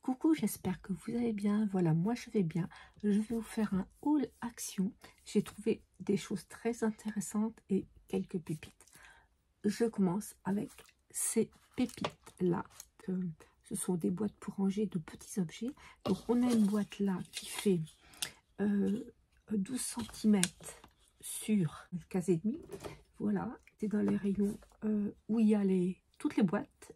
Coucou, j'espère que vous allez bien. Voilà, moi je vais bien. Je vais vous faire un haul action. J'ai trouvé des choses très intéressantes et quelques pépites. Je commence avec ces pépites-là. Ce sont des boîtes pour ranger de petits objets. Donc on a une boîte là qui fait 12 cm sur 15,5. Voilà, c'est dans les rayons où il y a toutes les boîtes.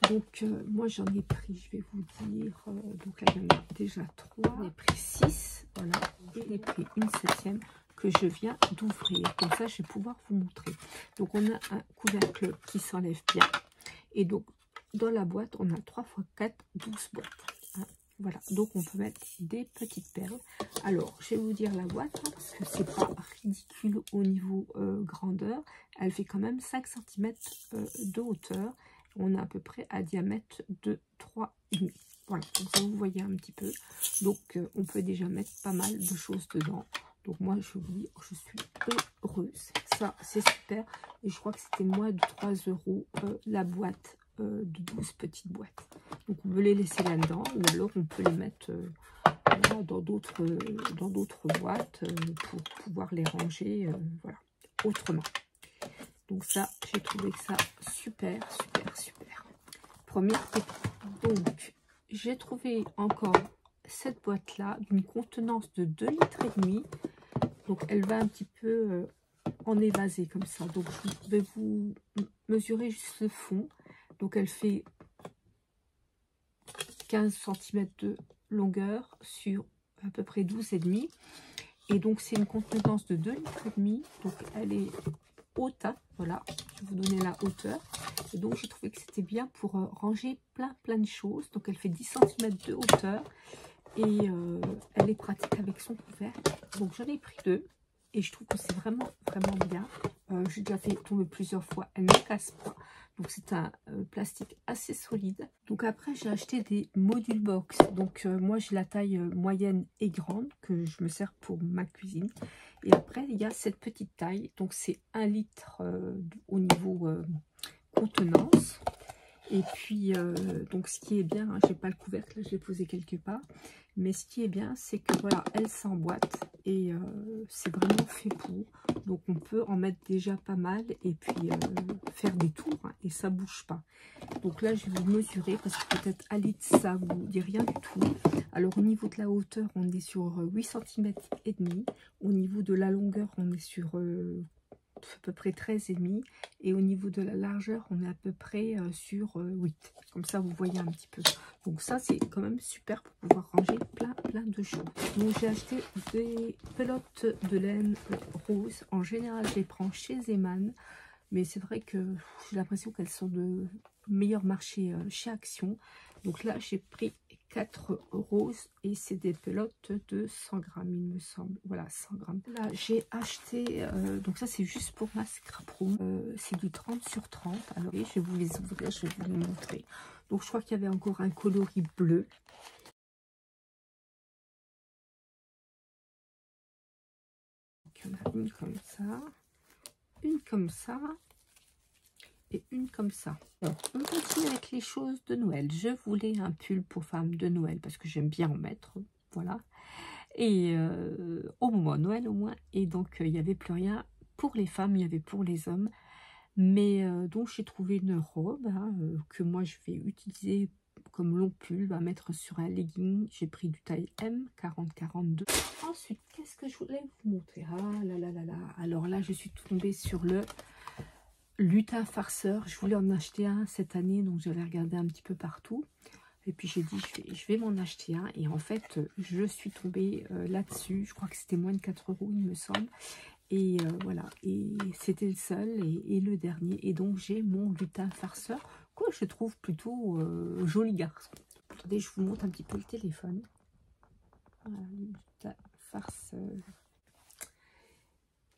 Donc moi j'en ai pris, je vais vous dire, donc là il y en a déjà 3, j'en ai pris 6, voilà, et j'en ai pris une 7e que je viens d'ouvrir, comme ça je vais pouvoir vous montrer. Donc on a un couvercle qui s'enlève bien, et donc dans la boîte on a 3 x 4, 12 boîtes, hein. Voilà, donc on peut mettre des petites perles. Alors je vais vous dire la boîte, hein, parce que c'est pas ridicule au niveau grandeur, elle fait quand même 5 cm de hauteur. On a à peu près un diamètre de 3,5. Voilà, donc ça vous voyez un petit peu. Donc on peut déjà mettre pas mal de choses dedans. Donc moi je vous dis, je suis heureuse. Ça c'est super. Et je crois que c'était moins de 3 € la boîte de 12 petites boîtes. Donc on peut les laisser là-dedans. Ou alors on peut les mettre dans d'autres boîtes pour pouvoir les ranger voilà, autrement. Donc ça, j'ai trouvé ça super, super, super. Première pépite. Donc, j'ai trouvé encore cette boîte-là d'une contenance de 2,5 litres. Donc, elle va un petit peu en évasé comme ça. Donc, je vais vous mesurer juste le fond. Donc, elle fait 15 cm de longueur sur à peu près 12,5. Et donc, c'est une contenance de 2,5 litres. Donc, elle est haute, hein, voilà, je vais vous donner la hauteur. Et donc j'ai trouvé que c'était bien pour ranger plein de choses. Donc elle fait 10 cm de hauteur et elle est pratique avec son couvercle. Donc j'en ai pris 2 et je trouve que c'est vraiment bien. J'ai déjà fait tomber plusieurs fois, elle ne casse pas. Donc c'est un plastique assez solide. Donc après j'ai acheté des modules box. Donc moi j'ai la taille moyenne et grande que je me sers pour ma cuisine. Et après il y a cette petite taille. Donc c'est 1 litre au niveau contenance. Et puis donc ce qui est bien, hein, j'ai pas le couvercle, je l'ai posé quelque part. Mais ce qui est bien, c'est que voilà, elle s'emboîte et c'est vraiment fait pour. Donc on peut en mettre déjà pas mal et puis faire des tours, hein, et ça bouge pas. Donc là je vais vous mesurer parce que peut-être à litre ça vous dit rien du tout. Alors au niveau de la hauteur on est sur 8 cm et demi. Au niveau de la longueur on est sur à peu près 13,5 et au niveau de la largeur on est à peu près sur 8. Comme ça vous voyez un petit peu. Donc ça c'est quand même super pour pouvoir ranger plein de choses. Donc j'ai acheté des pelotes de laine rose. En général je les prends chez Zeman, mais c'est vrai que j'ai l'impression qu'elles sont de meilleur marché chez Action. Donc là j'ai pris 4 roses et c'est des pelotes de 100 grammes il me semble. Voilà, 100 grammes. Là j'ai acheté, donc ça c'est juste pour ma scrap room, c'est du 30 sur 30. Alors oui, je vais vous les ouvrir, je vais vous les montrer. Donc je crois qu'il y avait encore un coloris bleu. Donc, il y en a une comme ça, une comme ça et une comme ça. Alors, on continue avec les choses de Noël. Je voulais un pull pour femme de Noël parce que j'aime bien en mettre, voilà. Et au moment de Noël au moins. Et donc il n'y avait plus rien pour les femmes, il y avait pour les hommes. Mais donc j'ai trouvé une robe, hein, que moi je vais utiliser comme long pull, à mettre sur un legging. J'ai pris du taille M, 40-42. Ensuite, qu'est-ce que je voulais vous montrer? Ah là là là là. Alors là, je suis tombée sur le lutin farceur. Je voulais en acheter un cette année, donc j'avais regardé un petit peu partout. Et puis j'ai dit, je vais m'en acheter un. Et en fait, je suis tombée là-dessus. Je crois que c'était moins de 4 €, il me semble. Et voilà, et c'était le seul et le dernier. Et donc j'ai mon lutin farceur, que je trouve plutôt joli garçon. Attendez, je vous montre un petit peu le téléphone. Voilà, le lutin farceur.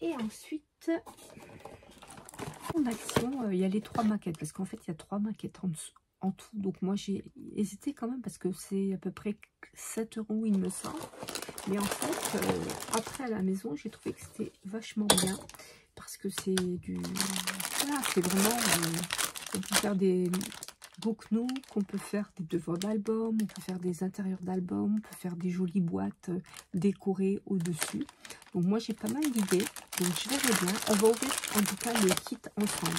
Et ensuite, en action, il y a les 3 maquettes. Parce qu'en fait, il y a 3 maquettes en tout. Donc moi, j'ai hésité quand même parce que c'est à peu près 7 € il me semble. Mais en fait, après à la maison, j'ai trouvé que c'était vachement bien. Parce que c'est du... Voilà, c'est vraiment... on peut faire des book-nook, on peut faire des devants d'album, on peut faire des intérieurs d'album, on peut faire des jolies boîtes décorées au-dessus. Donc moi j'ai pas mal d'idées, donc je verrai bien. On va ouvrir en tout cas le kit ensemble.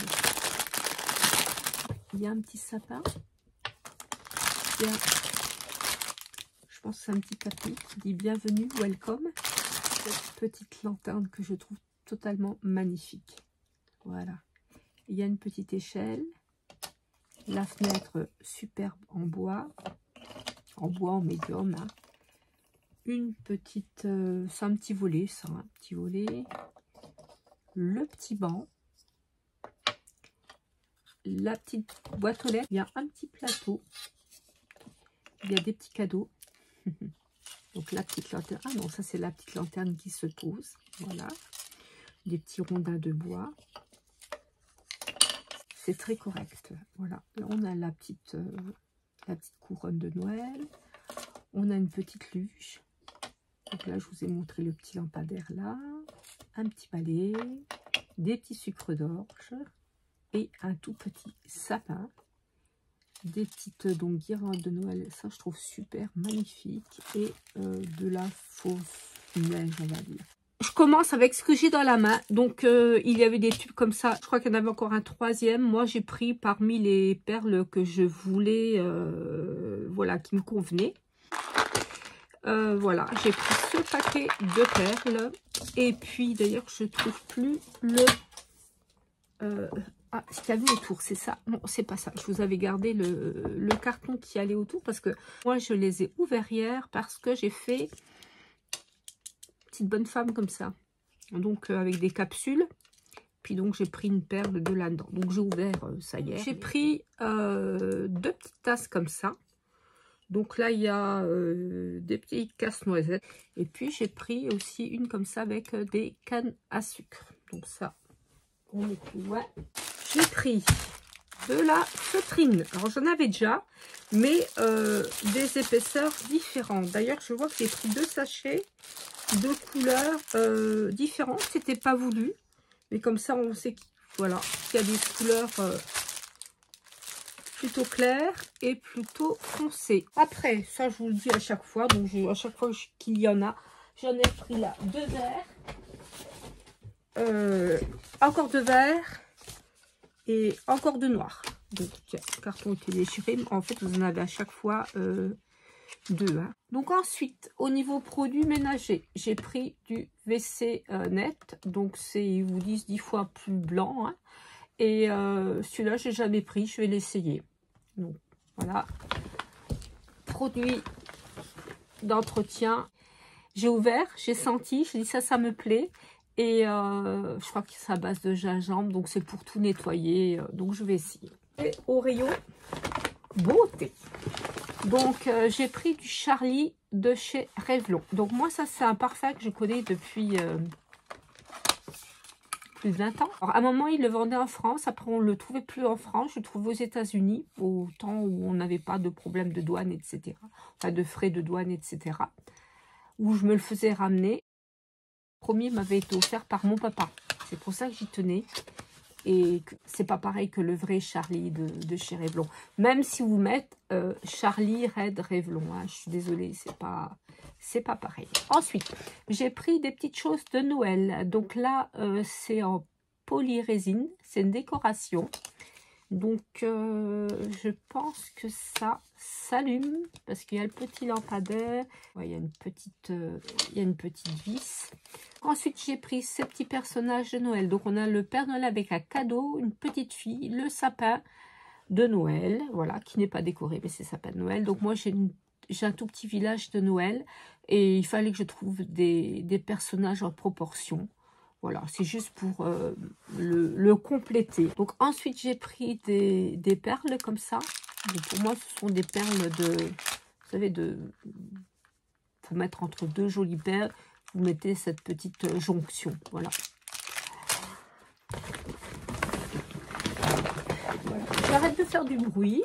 Il y a un petit sapin. Il y a, je pense que c'est un petit tapis qui dit bienvenue, welcome. Cette petite lanterne que je trouve totalement magnifique. Voilà. Il y a une petite échelle. La fenêtre superbe en bois en médium. Hein. Une petite, c'est un petit volet, ça, un petit volet. Le petit banc. La petite boîte aux lettres. Il y a un petit plateau. Il y a des petits cadeaux. Donc la petite lanterne. Ah non, ça c'est la petite lanterne qui se pose. Voilà. Des petits rondins de bois. C'est très correct. Voilà. Là, on a la petite couronne de Noël. On a une petite luge. Donc là, je vous ai montré le petit lampadaire là. Un petit balai. Des petits sucres d'orge. Et un tout petit sapin. Des petites donc guirlandes de Noël. Ça, je trouve super magnifique. Et de la fausse neige, on va dire. Je commence avec ce que j'ai dans la main. Donc, il y avait des tubes comme ça. Je crois qu'il y en avait encore un troisième. Moi, j'ai pris parmi les perles que je voulais, voilà, qui me convenaient. Voilà, j'ai pris ce paquet de perles. Et puis, d'ailleurs, je trouve plus le... ah, ce qu'il y avait autour, c'est ça? Non, c'est pas ça. Je vous avais gardé le carton qui allait autour parce que moi, je les ai ouverts hier parce que j'ai fait... petite bonne femme comme ça, donc avec des capsules, puis donc j'ai pris une perle de là-dedans, donc j'ai ouvert ça hier. J'ai pris deux petites tasses comme ça, donc là il y a des petits casse-noisettes, et puis j'ai pris aussi une comme ça avec des cannes à sucre, donc ça on est plus loin. J'ai pris de la feutrine, alors j'en avais déjà, mais des épaisseurs différentes. D'ailleurs je vois que j'ai pris 2 sachets de couleurs différentes, c'était pas voulu, mais comme ça on sait qu'il voilà, qu'il y a des couleurs plutôt claires et plutôt foncées. Après ça je vous le dis à chaque fois, donc à chaque fois qu'il y en a, j'en ai pris là 2 verts, encore 2 verts et encore 2 noirs. Donc le carton était déchiré, mais en fait vous en avez à chaque fois 2. Hein. Donc ensuite, au niveau produits ménagers, j'ai pris du WC net. Donc c'est, ils vous disent 10 fois plus blanc. Hein. Et celui-là, j'ai jamais pris, je vais l'essayer. Donc voilà. Produits d'entretien. J'ai ouvert, j'ai senti, j'ai dit ça me plaît. Et je crois que c'est à base de gingembre, donc c'est pour tout nettoyer. Donc je vais essayer. Et au rayon beauté. Donc, j'ai pris du Charlie de chez Revlon. Donc, moi, ça, c'est un parfum que je connais depuis plus de 20 ans. Alors, à un moment, ils le vendaient en France. Après, on ne le trouvait plus en France. Je le trouvais aux États-Unis, au temps où on n'avait pas de problème de douane, etc. Enfin, de frais de douane, etc. Où je me le faisais ramener. Le premier m'avait été offert par mon papa. C'est pour ça que j'y tenais. Et c'est pas pareil que le vrai Charlie de chez Revlon. Même si vous mettez Charlie Red Revlon, hein, je suis désolée, c'est pas pareil. Ensuite, j'ai pris des petites choses de Noël. Donc là, c'est en polyrésine, c'est une décoration. Donc, je pense que ça s'allume parce qu'il y a le petit lampadaire. Ouais, il y a une petite vis. Ensuite, j'ai pris ces petits personnages de Noël. Donc, on a le Père Noël avec un cadeau, une petite fille, le sapin de Noël. Voilà, qui n'est pas décoré, mais c'est sapin de Noël. Donc, moi, j'ai un tout petit village de Noël. Et il fallait que je trouve des personnages en proportion. Voilà, c'est juste pour le compléter. Donc, ensuite, j'ai pris des perles comme ça. Donc, pour moi, ce sont des perles vous savez, pour mettre entre 2 jolies perles. Vous mettez cette petite jonction, voilà. J'arrête de faire du bruit.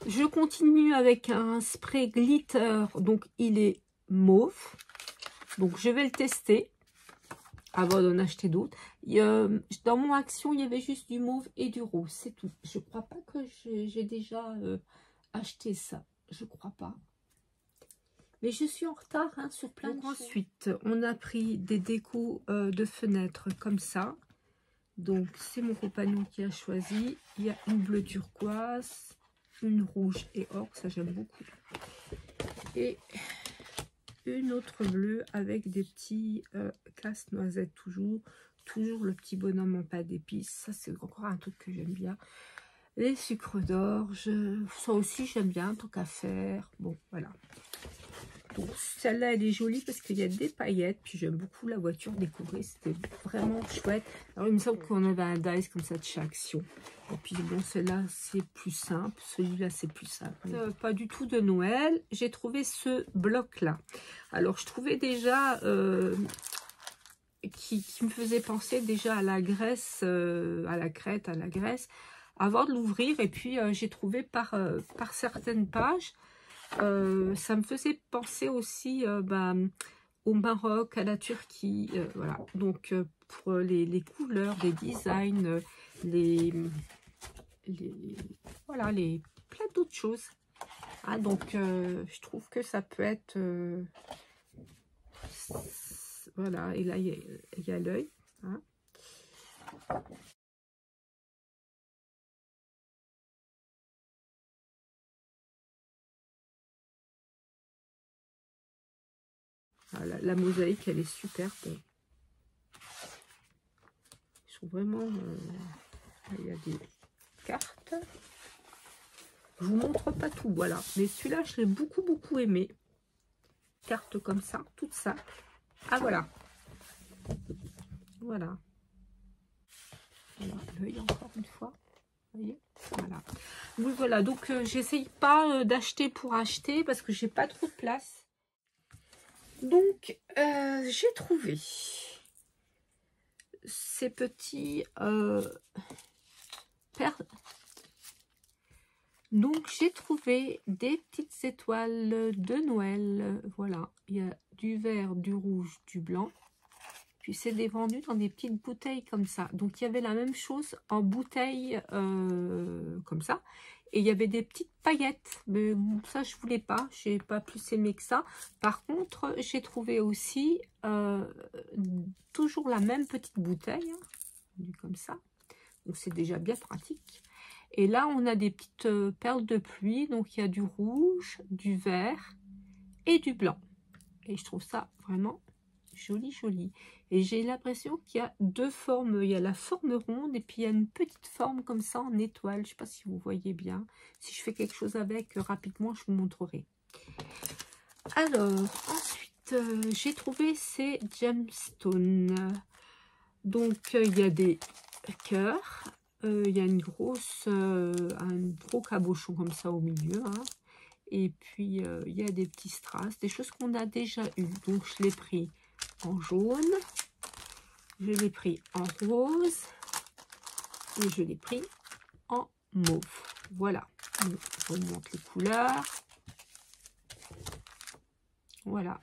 Je continue avec un spray glitter, donc il est mauve. Donc je vais le tester. avant d'en acheter d'autres. Dans mon action, il y avait juste du mauve et du rose, c'est tout. Je crois pas que j'ai déjà acheté ça, je crois pas. Mais je suis en retard hein, sur plein de choses. Ensuite, on a pris des décos de fenêtres comme ça. Donc, c'est mon compagnon qui a choisi. Il y a une bleue turquoise, une rouge et or, ça j'aime beaucoup. Et une autre bleue avec des petits casse-noisettes toujours. Toujours le petit bonhomme en pâte d'épices. Ça, c'est encore un truc que j'aime bien. Les sucres d'orge, ça aussi j'aime bien, tant qu'à faire. Bon, voilà. Donc, celle-là, elle est jolie parce qu'il y a des paillettes. Puis, j'aime beaucoup la voiture décorée. C'était vraiment chouette. Alors, il me semble qu'on avait un dice comme ça de chaque action. Et puis, bon, celle-là, c'est plus simple. Celui-là, c'est plus simple. Pas du tout de Noël. J'ai trouvé ce bloc-là. Alors, je trouvais déjà... qui me faisait penser déjà à la Grèce, à la Crète, à la Grèce, avant de l'ouvrir. Et puis, j'ai trouvé par certaines pages... ça me faisait penser aussi au Maroc, à la Turquie, voilà. Donc pour les couleurs, les designs, voilà, plein d'autres choses. Ah, donc je trouve que ça peut être voilà. Et là il y a l'œil. Hein. Voilà, la mosaïque, elle est super. Bon. Ils sont vraiment... il y a des cartes. Je vous montre pas tout, voilà. Mais celui-là, je l'ai beaucoup aimé. Carte comme ça, toute simple. Ah, voilà. Voilà. L'œil encore une fois. Vous voyez, voilà. Oui, voilà. Donc, j'essaye pas d'acheter pour acheter parce que j'ai pas trop de place. Donc, j'ai trouvé ces petits perles. Donc, j'ai trouvé des petites étoiles de Noël. Voilà, il y a du vert, du rouge, du blanc. Puis, c'est vendu dans des petites bouteilles comme ça. Donc, il y avait la même chose en bouteille comme ça. Et il y avait des petites paillettes. Mais bon, ça, je voulais pas. J'ai pas plus aimé que ça. Par contre, j'ai trouvé aussi toujours la même petite bouteille. Hein, comme ça. Donc, c'est déjà bien pratique. Et là, on a des petites perles de pluie. Donc, il y a du rouge, du vert et du blanc. Et je trouve ça vraiment joli. Et j'ai l'impression qu'il y a deux formes. Il y a la forme ronde et puis il y a une petite forme comme ça en étoile. Je ne sais pas si vous voyez bien. Si je fais quelque chose avec, rapidement, je vous montrerai. Alors, ensuite, j'ai trouvé ces gemstones. Donc, il y a des cœurs. Il y a un gros cabochon comme ça au milieu. Hein. Et puis, il y a des petits strass, des choses qu'on a déjà eues. Donc, je l'ai pris en jaune, je l'ai pris en rose et je l'ai pris en mauve. Voilà, je vous montre les couleurs. Voilà,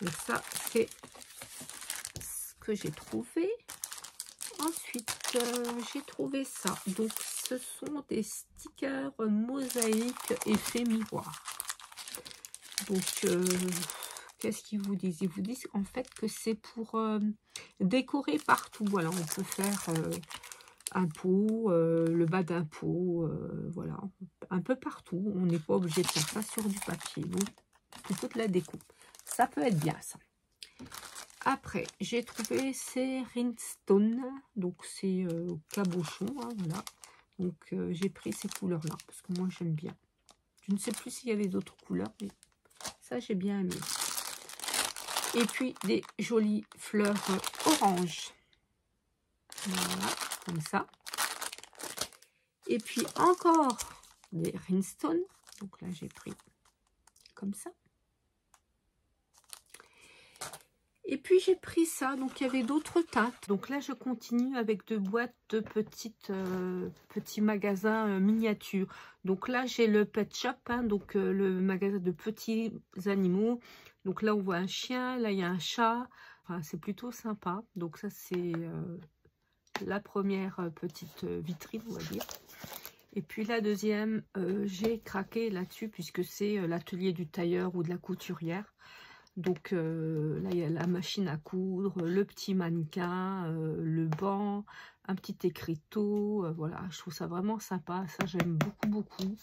et ça, c'est ce que j'ai trouvé. Ensuite, j'ai trouvé ça. Donc, ce sont des stickers mosaïques effet miroir. Donc, qu'est-ce qu'ils vous disent? Ils vous disent en fait que c'est pour décorer partout. Voilà, on peut faire un pot, le bas d'un pot, voilà, un peu partout. On n'est pas obligé de faire ça sur du papier. Donc, plutôt de la déco. Ça peut être bien, ça. Après, j'ai trouvé ces rhinestones. Donc, c'est cabochon, hein, voilà. Donc, j'ai pris ces couleurs-là parce que moi, j'aime bien. Je ne sais plus s'il y avait d'autres couleurs, mais ça, j'ai bien aimé. Et puis, des jolies fleurs orange. Voilà, comme ça. Et puis, encore des rhinestones. Donc là, j'ai pris comme ça. Et puis, j'ai pris ça. Donc, il y avait d'autres teintes. Donc là, je continue avec deux boîtes de petits magasins miniatures. Donc là, j'ai le Pet Shop, hein, donc le magasin de petits animaux. Donc là, on voit un chien. Là, il y a un chat. enfin c'est plutôt sympa. Donc ça c'est la première petite vitrine, on va dire. Et puis la deuxième, j'ai craqué là-dessus puisque c'est l'atelier du tailleur ou de la couturière. Donc là, il y a la machine à coudre, le petit mannequin, le banc, un petit écriteau. Voilà, je trouve ça vraiment sympa. Ça, j'aime beaucoup, beaucoup.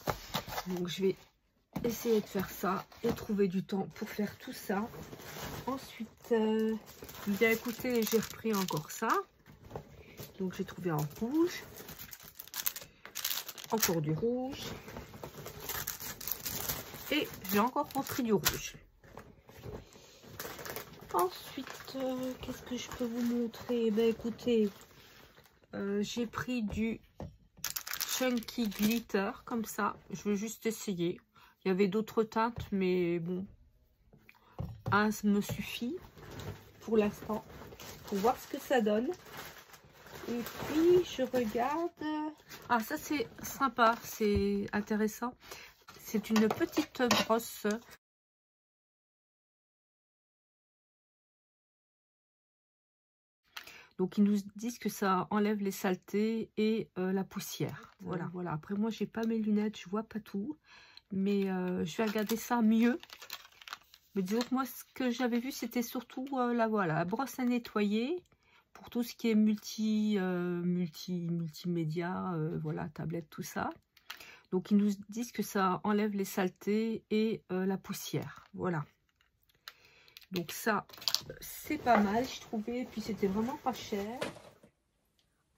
Donc je vais essayer de faire ça et trouver du temps pour faire tout ça. Ensuite, bien écoutez, j'ai repris encore ça. Donc j'ai trouvé en rouge. Encore du rouge. Et j'ai encore repris du rouge. Ensuite, qu'est-ce que je peux vous montrer? Ben écoutez, j'ai pris du Chunky Glitter, comme ça. Je veux juste essayer. Il y avait d'autres teintes, mais bon, un me suffit pour l'instant, pour voir ce que ça donne. Et puis, je regarde... Ah, ça c'est sympa, c'est intéressant. C'est une petite brosse. Donc, ils nous disent que ça enlève les saletés et la poussière. Voilà, voilà. Après, moi, j'ai pas mes lunettes, je vois pas tout. Mais je vais regarder ça mieux. Mais disons que moi, ce que j'avais vu, c'était surtout la brosse à nettoyer. Pour tout ce qui est multimédia, voilà, tablette, tout ça. Donc, ils nous disent que ça enlève les saletés et la poussière. Voilà. Donc ça, c'est pas mal, je trouvais. Et puis c'était vraiment pas cher.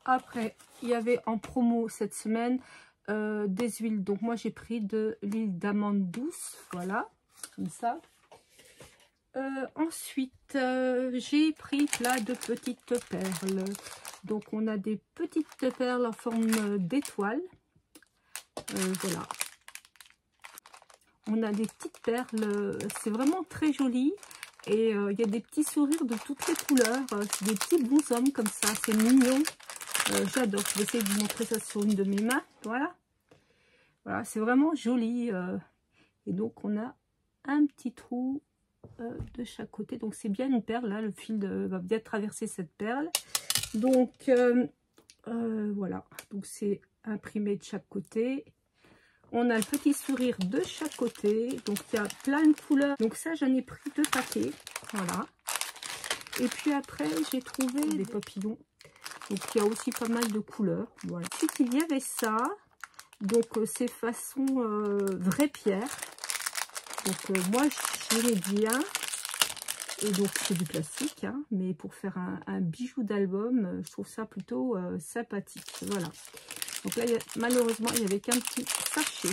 Après, il y avait en promo cette semaine des huiles. Donc moi, j'ai pris de l'huile d'amande douce. Voilà, comme ça. Ensuite, j'ai pris là de petites perles. Donc on a des petites perles en forme d'étoile. Voilà. On a des petites perles. C'est vraiment très joli. Et il y a des petits sourires de toutes les couleurs, des petits bonshommes comme ça, c'est mignon. J'adore, je vais essayer de vous montrer ça sur une de mes mains, voilà. Voilà, c'est vraiment joli. Et donc on a un petit trou de chaque côté. Donc c'est bien une perle, là, le fil va bien traverser cette perle. Donc voilà, donc c'est imprimé de chaque côté. On a le petit sourire de chaque côté. Donc, il y a plein de couleurs. Donc, ça, j'en ai pris 2 paquets. Voilà. Et puis après, j'ai trouvé des papillons. Donc, il y a aussi pas mal de couleurs. Voilà. Ensuite, il y avait ça. Donc, c'est façon vraie pierre. Donc, moi, j'aimais bien. Et donc, c'est du plastique. Hein, mais pour faire un bijou d'album, je trouve ça plutôt sympathique. Voilà. Donc là, malheureusement, il n'y avait qu'un petit sachet.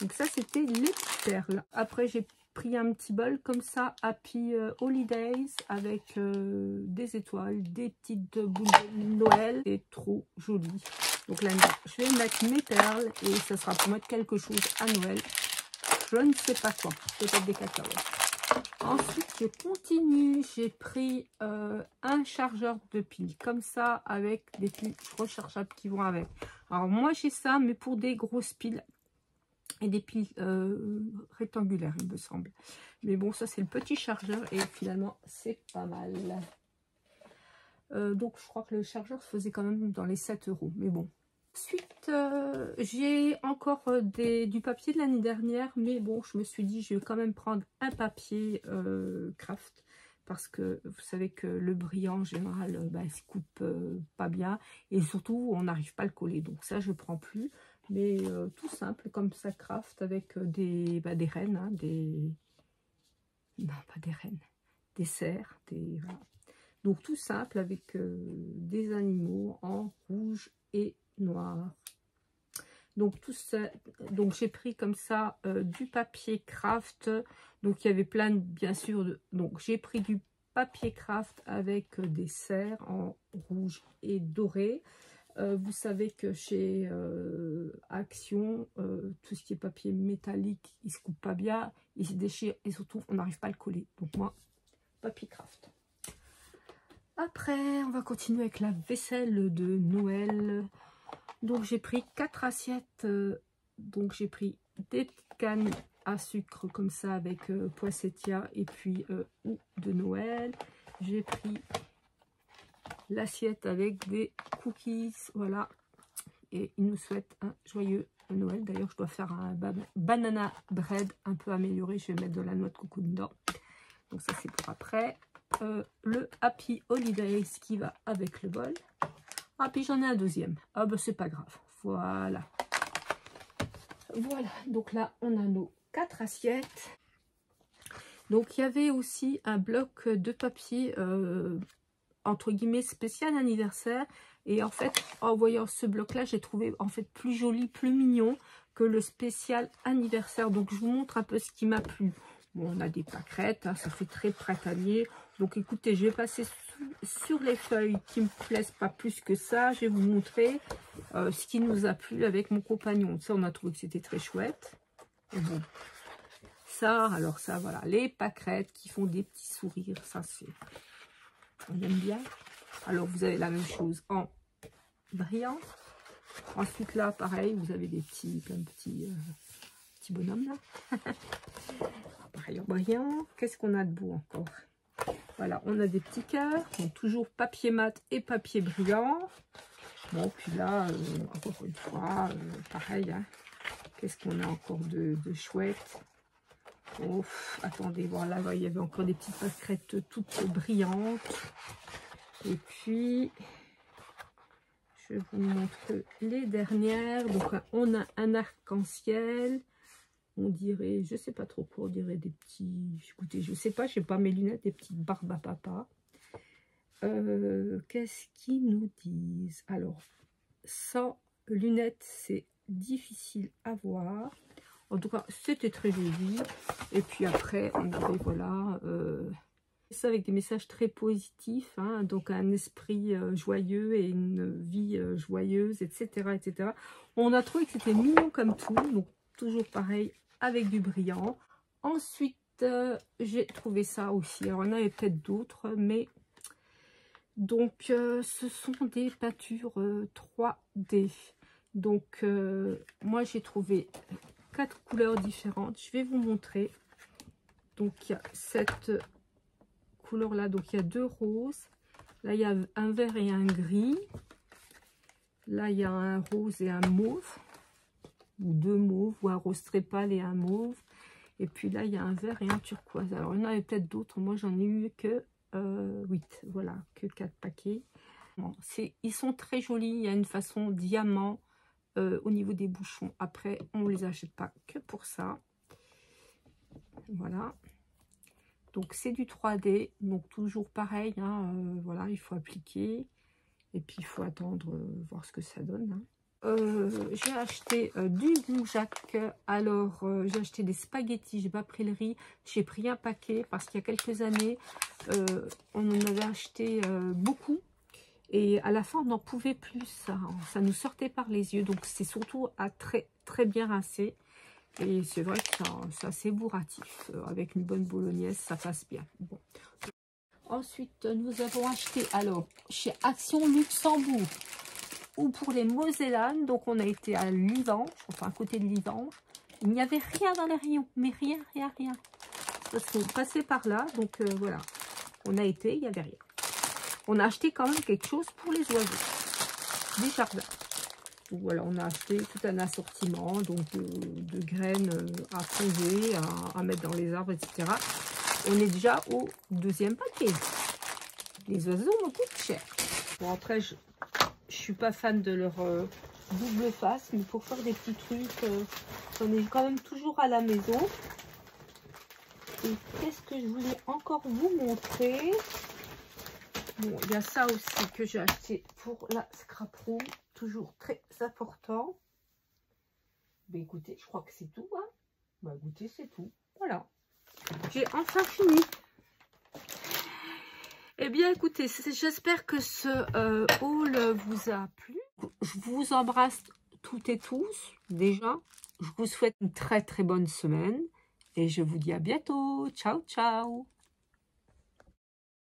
Donc ça, c'était les perles. Après, j'ai pris un petit bol comme ça, Happy Holidays, avec des étoiles, des petites boules de Noël. C'est trop joli. Donc là, je vais mettre mes perles et ça sera pour mettre quelque chose à Noël. Je ne sais pas quoi. Peut-être des cacahuètes. Ensuite, je continue. J'ai pris un chargeur de piles comme ça avec des piles rechargeables qui vont avec. Alors moi j'ai ça, mais pour des grosses piles et des piles rectangulaires, il me semble. Mais bon, ça c'est le petit chargeur et finalement c'est pas mal. Donc je crois que le chargeur se faisait quand même dans les 7 €. Mais bon. Ensuite, j'ai encore du papier de l'année dernière, mais bon, je me suis dit, je vais quand même prendre un papier craft, parce que vous savez que le brillant, en général, il se coupe pas bien, et surtout, on n'arrive pas à le coller, donc ça, je ne prends plus, mais tout simple, comme ça, craft, avec des rennes, hein, non, pas des rennes, des cerfs, voilà. Donc, tout simple, avec des animaux en rouge et noir. Donc tout ça, donc j'ai pris comme ça du papier craft. Donc il y avait plein de, bien sûr, donc j'ai pris du papier craft avec des cerfs en rouge et doré. Vous savez que chez Action, tout ce qui est papier métallique, il se coupe pas bien, il se déchire et surtout on n'arrive pas à le coller. Donc moi, papier craft. Après, on va continuer avec la vaisselle de Noël. Donc, j'ai pris 4 assiettes. Donc, j'ai pris des petites cannes à sucre comme ça avec poinsettia et puis ou de Noël. j'ai pris l'assiette avec des cookies, voilà. Et il nous souhaite un joyeux Noël. D'ailleurs, je dois faire un banana bread un peu amélioré. Je vais mettre de la noix de coco dedans. Donc ça, c'est pour après. Le Happy Holidays qui va avec le bol. Ah, puis j'en ai un deuxième. Ah, bah, c'est pas grave. Voilà. Voilà. Donc là, on a nos 4 assiettes. Donc, il y avait aussi un bloc de papier, entre guillemets, spécial anniversaire. Et en fait, en voyant ce bloc-là, j'ai trouvé en fait plus joli, plus mignon que le spécial anniversaire. Donc, je vous montre un peu ce qui m'a plu. Bon, on a des pâquerettes, hein, ça fait très printanier. Donc, écoutez, je vais passer sur les feuilles qui me plaisent pas plus que ça. Je vais vous montrer ce qui nous a plu avec mon compagnon. Ça, on a trouvé que c'était très chouette. Et bon, ça, alors ça, voilà, les pâquerettes qui font des petits sourires, ça, c'est... On aime bien. Alors, vous avez la même chose en brillant. Ensuite, là, pareil, vous avez des petits, plein de petits bonhommes, là. Pareil en brillant. Qu'est-ce qu'on a de beau encore? Voilà, on a des petits cœurs. Donc, toujours papier mat et papier brillant. Bon, puis là, encore une fois, pareil, hein. Qu'est-ce qu'on a encore de chouette? Oh, attendez, voilà, il y avait encore des petites pâquerettes toutes brillantes. Et puis, je vous montre les dernières. Donc, on a un arc-en-ciel. On dirait, je sais pas trop quoi, on dirait des petits... Écoutez, je sais pas, je n'ai pas mes lunettes, des petites barbes à papa. Qu'est-ce qu'ils nous disent? Alors, sans lunettes, c'est difficile à voir. En tout cas, c'était très joli. Et puis après, on avait, voilà... ça avec des messages très positifs, hein, donc un esprit joyeux et une vie joyeuse, etc., etc. On a trouvé que c'était mignon comme tout, donc toujours pareil avec du brillant. Ensuite, j'ai trouvé ça aussi. Alors, on avait peut-être d'autres, mais donc ce sont des peintures 3D. Donc, moi, j'ai trouvé 4 couleurs différentes. Je vais vous montrer. Donc, il y a cette couleur là, donc il y a 2 roses, là il y a un vert et un gris, là il y a un rose et un mauve, ou 2 mauves, ou un rose très pâle et un mauve, et puis là il y a un vert et un turquoise. Alors il y en avait peut-être d'autres, moi j'en ai eu que 8, voilà, que 4 paquets. Bon, ils sont très jolis, il y a une façon diamant au niveau des bouchons. Après on les achète pas que pour ça, voilà. Donc c'est du 3D, donc toujours pareil, hein, voilà, il faut appliquer et puis il faut attendre, voir ce que ça donne. Hein. J'ai acheté du Goujac, alors j'ai acheté des spaghettis, j'ai pas pris le riz, j'ai pris un paquet parce qu'il y a quelques années, on en avait acheté beaucoup et à la fin on n'en pouvait plus, ça nous sortait par les yeux, donc c'est surtout à très bien rincer. Et c'est vrai que c'est assez bourratif. Avec une bonne bolognaise, ça passe bien. Bon. Ensuite, nous avons acheté, alors, chez Action Luxembourg, ou pour les Mosellanes. Donc, on a été à Livange, enfin, à côté de Livange. Il n'y avait rien dans les rayons, mais rien. Parce qu'on passait par là, donc voilà. On a été, il n'y avait rien. On a acheté quand même quelque chose pour les oiseaux. Des jardins. Donc voilà, on a acheté tout un assortiment donc de graines à poser, à mettre dans les arbres, etc. On est déjà au 2e paquet. Les oiseaux me coûtent cher. Bon, après, je suis pas fan de leur double face, mais pour faire des petits trucs, on est quand même toujours à la maison. Et qu'est-ce que je voulais encore vous montrer? Bon, il y a ça aussi que j'ai acheté pour la scrap room. Toujours très important. Ben écoutez, je crois que c'est tout. Hein. Ben écoutez, c'est tout. Voilà. J'ai enfin fini. Eh bien, écoutez, j'espère que ce haul vous a plu. Je vous embrasse toutes et tous, déjà. Je vous souhaite une très bonne semaine. Et je vous dis à bientôt. Ciao, ciao.